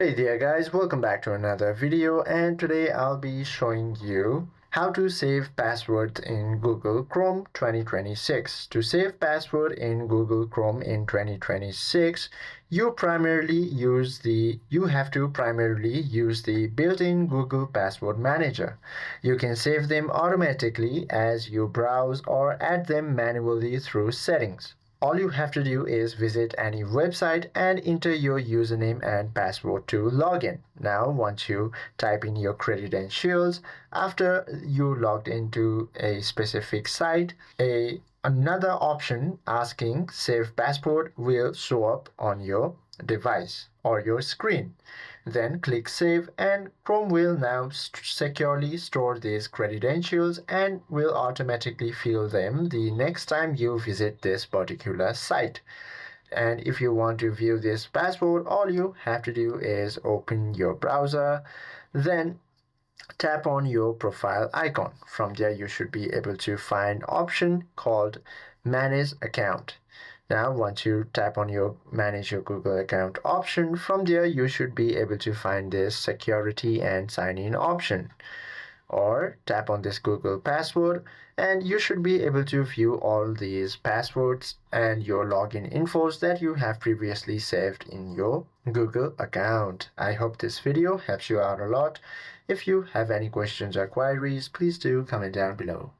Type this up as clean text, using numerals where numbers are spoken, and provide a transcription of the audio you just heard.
Hey there guys, welcome back to another video, and today I'll be showing you how to save passwords in Google Chrome 2026. To save password in Google Chrome in 2026, you have to primarily use the built-in Google Password Manager. You can save them automatically as you browse or add them manually through settings. All you have to do is visit any website and enter your username and password to log in. Now, once you type in your credentials, after you logged into a specific site, another option asking save password will show up on your device or your screen. Then click save, and Chrome will now securely store these credentials and will automatically fill them the next time you visit this particular site. And if you want to view this password, all you have to do is open your browser, then tap on your profile icon. From there you should be able to find option called manage account. Now once you tap on your manage your Google account option, from there you should be able to find this security and sign in option, or tap on this Google password, and you should be able to view all these passwords and your login infos that you have previously saved in your Google account. I hope this video helps you out a lot. If you have any questions or queries, please do comment down below.